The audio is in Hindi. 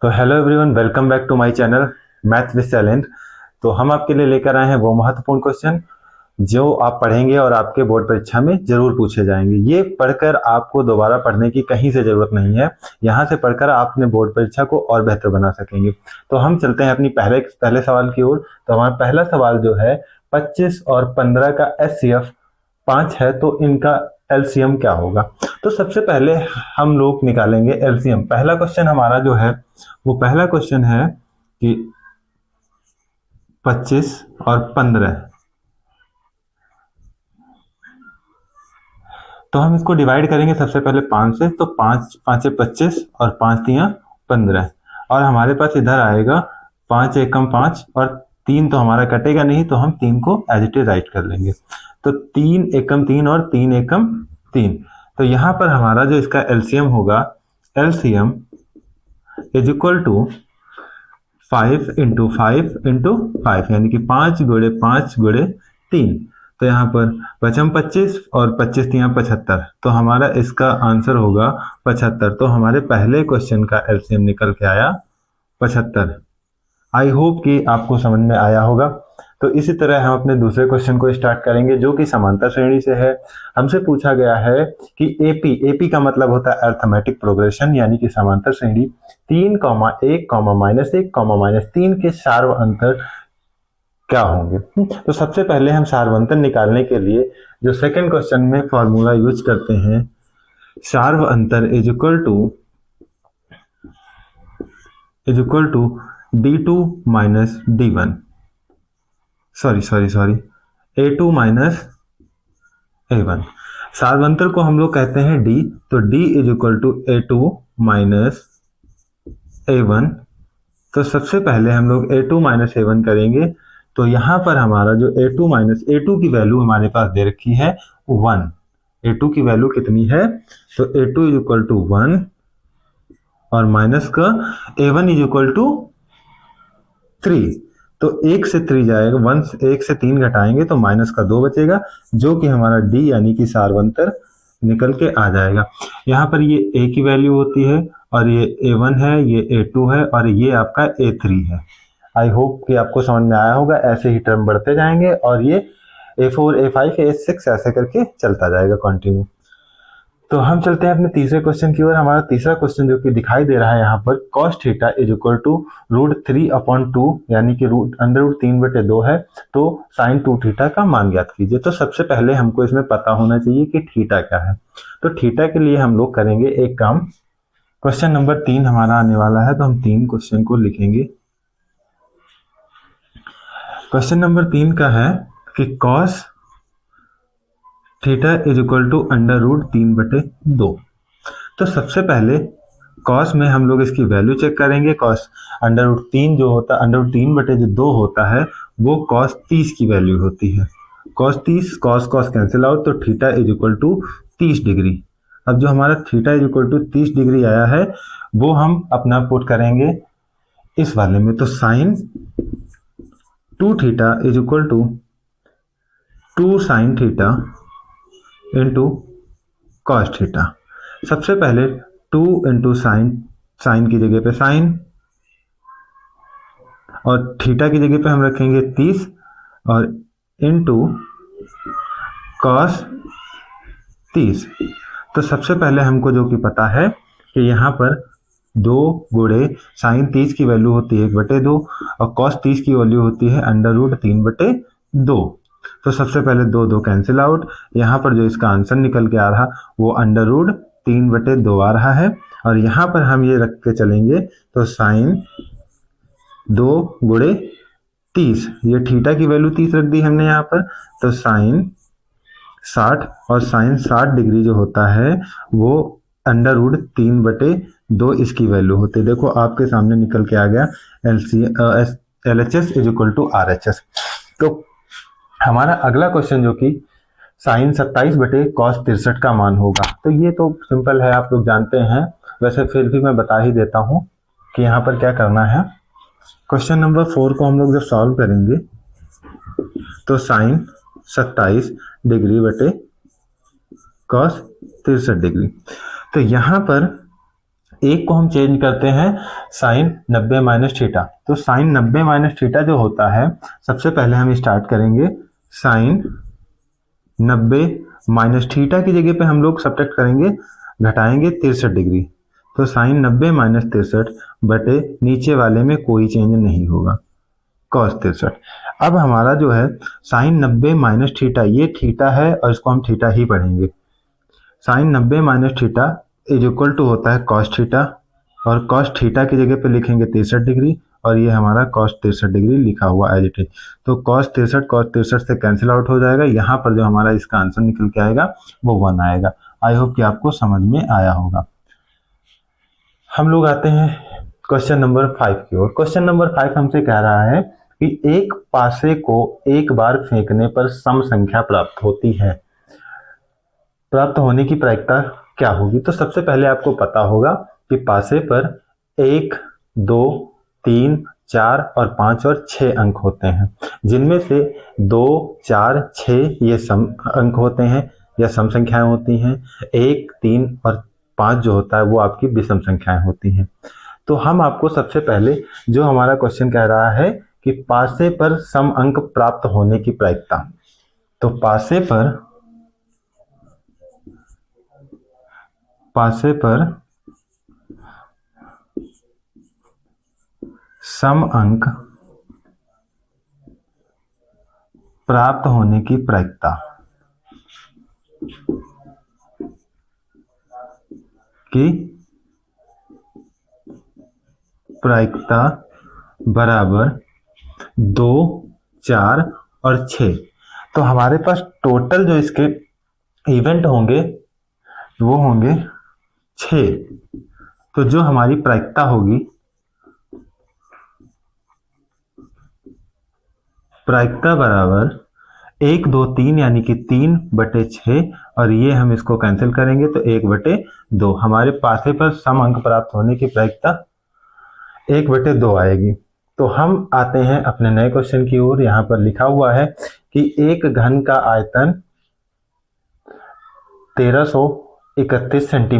तो hello everyone, welcome back to my channel math with challenge. तो हम आपके लिए लेकर आए हैं वो महत्वपूर्ण क्वेश्चन जो आप पढ़ेंगे और आपके बोर्ड परीक्षा में जरूर पूछे जाएंगे। ये पढ़कर आपको दोबारा पढ़ने की कहीं से जरूरत नहीं है। यहाँ से पढ़कर आप अपने बोर्ड परीक्षा को और बेहतर बना सकेंगे। तो हम चलते हैं अपनी पहले सवाल की ओर। तो हमारा पहला सवाल जो है 25 और 15 का एचसीएफ 5 है, तो इनका एलसीएम क्या होगा। तो सबसे पहले हम लोग निकालेंगे एलसीएम। पहला क्वेश्चन हमारा जो है वो पहला क्वेश्चन है कि 25 और 15, तो हम इसको डिवाइड करेंगे सबसे पहले 5 से। तो 5 5 25 और 5 तियां 15, और हमारे पास इधर आएगा 5 एकम 5 और 3 तो हमारा कटेगा नहीं, तो हम 3 को एज इट इज राइट कर लेंगे। तो 3 एकम 3 और 3 एकम 3, तो यहाँ पर हमारा जो इसका एलसीएम होगा, LCM is equal to 5 into 5 into 5, यानी कि 5 गुणे 5 गुणे 3। तो यहाँ पर बचम 25 और 25 तियां 75, तो हमारा इसका आंसर होगा 75। तो हमारे पहले क्वेश्चन का एलसीएम निकल के आया 75। आई होप कि आपको समझ में आया होगा। तो इसी तरह हम अपने दूसरे क्वेश्चन को स्टार्ट करेंगे जो कि समांतर श्रेणी से है। हमसे पूछा गया है कि एपी का मतलब होता है अर्थमेटिक प्रोग्रेशन, यानी कि समांतर श्रेणी 3, 1, -1, -3 के सार्व अंतर क्या होंगे। तो सबसे पहले हम सार्वंतर निकालने के लिए जो सेकंड क्वेश्चन में फॉर्मूला यूज करते हैं, सार्व अंतर is equal to D2 minus D1, sorry A2 minus A1। सार्वंतर को हम लोग कहते हैं D, तो D is equal to A2 minus A1। तो सबसे पहले हम लोग A2 माइनस A1 करेंगे। तो यहाँ पर हमारा जो A2 माइनस A2 की वैल्यू हमारे पास दे रखी है 1। A2 की वैल्यू कितनी है, तो A2 इज इक्वल टू 1 और माइनस का A1 इज इक्वल टू 3। तो 1 से 3 जाएगा, 1 से 3 घटाएंगे तो माइनस का 2 बचेगा, जो कि हमारा D यानी कि सार्वंतर निकल के आ जाएगा। यहाँ पर ये A की वैल्यू होती है और ये A1 है, ये A2 है और ये आपका A3 है। आई होप कि आपको समझ में आया होगा। ऐसे ही टर्म बढ़ते जाएंगे और ये A4, A5, A6 ऐसे करके चलता जाएगा कंटिन्यू। तो हम चलते हैं अपने तीसरे क्वेश्चन की ओर। हमारा तीसरा क्वेश्चन जो कि दिखाई दे रहा है यहाँ पर, cos theta is equal to √3/2, यानी कि √3/2 है। तो sin 2 थीटा का मान ज्ञात कीजिए। तो सबसे पहले हमको इसमें पता होना चाहिए कि थीटा क्या है। तो थीटा के लिए हम लोग करेंगे एक काम, क्वेश्चन नंबर 3 हमारा आने वाला है, तो हम 3 क्वेश्चन को लिखेंगे। क्वेश्चन नंबर 3 का है कि cos theta is equal to √3/2। तो सबसे पहले cos में हम लोग इसकी वैल्यू चेक करेंगे। cos √3 जो होता है, √3/2 होता है, वो cos 30 की वैल्यू होती है। cos 30 cos कैंसिल आउट, तो theta is equal to 30 degree. अब जो हमारा theta is equal to 30 degree आया है वो हम अपना पुट करेंगे इस वाले में। तो sine 2 theta is equal to 2 sine theta into cos theta. सबसे पहले 2 इंटू साइन की जगह पे साइन और थीटा की जगह पे हम रखेंगे 30 और इंटू कॉस 30। तो सबसे पहले हमको जो कि पता है कि यहाँ पर 2 गुणे साइन 30 की वैल्यू होती है 1/2 और कॉस 30 की वैल्यू होती है √3/2। तो सबसे पहले 2 कैंसिल आउट। यहाँ पर जो इसका आंसर निकल के आ रहा वो √3/2 आ रहा है। और यहाँ पर हम ये रख के चलेंगे तो साइन 2 गुणे 30, ये थीटा की वैल्यू 30 रख दी हमने यहाँ पर। तो साइन 60 और साइन 60 डिग्री जो होता है वो √3/2 इसकी वैल्यू होती है। देखो आपके सामने निकल के आ गया LHS is equal to RHS। तो हमारा अगला क्वेश्चन जो कि साइन 27/cos 63 का मान होगा। तो ये तो सिंपल है, आप लोग जानते हैं, वैसे फिर भी मैं बता ही देता हूं कि यहाँ पर क्या करना है। क्वेश्चन नंबर 4 को हम लोग जब सॉल्व करेंगे तो साइन 27 डिग्री बटे cos 63 डिग्री। तो यहाँ पर एक को हम चेंज करते हैं साइन 90 माइनस थीटा। तो साइन 90 माइनस थीटा जो होता है, सबसे पहले हम स्टार्ट करेंगे साइन 90 माइनस थीटा की जगह पे हम लोग सब्ट्रैक्ट करेंगे, घटाएंगे 63 डिग्री। तो साइन 90 माइनस 63 बटे नीचे वाले में कोई चेंज नहीं होगा, कॉस 63। अब हमारा जो है साइन 90 माइनस थीटा, ये थीटा है और इसको हम थीटा ही पढ़ेंगे। Sine 90 minus theta is equal to होता है कॉस थीटा, और कॉस थीटा की जगह पे लिखेंगे 63 डिग्री, और ये हमारा कॉस 63 डिग्री लिखा हुआ एज इट इज। तो कॉस 63 से कैंसिल आउट हो जाएगा। यहाँ पर जो हमारा इसका आंसर निकल के आएगा वो 1 आएगा। आई होप कि आपको समझ में आया होगा। हम लोग आते हैं क्वेश्चन नंबर 5 की ओर। क्वेश्चन नंबर 5 हमसे कह रहा है कि एक पासे को एक बार फेंकने पर सम संख्या प्राप्त होती है, प्राप्त होने की प्रायिकता क्या होगी। तो सबसे पहले आपको पता होगा कि पासे पर 1, 2, 3, 4 और 5 और 6 अंक होते हैं, जिनमें से 2, 4, 6 ये सम अंक होते हैं या सम संख्याएं होती हैं। 1, 3 और 5 जो होता है वो आपकी विषम संख्याएं होती हैं। तो हम आपको सबसे पहले जो हमारा क्वेश्चन कह रहा है कि पासे पर सम अंक प्राप्त होने की प्रायिकता, तो पासे पर सम अंक प्राप्त होने की प्रायिकता बराबर 2, 4 और 6। तो हमारे पास टोटल जो इसके इवेंट होंगे वो होंगे 6। तो जो हमारी प्रायिकता होगी, प्रायिकता बराबर 1, 2, 3 यानी कि 3/6, और ये हम इसको कैंसिल करेंगे तो 1/2। हमारे पासे पर सम अंक प्राप्त होने की प्रायिकता 1/2 आएगी। तो हम आते हैं अपने नए क्वेश्चन की ओर। यहाँ पर लिखा हुआ है कि एक घन का आयतन 1331 सेंटीमीटर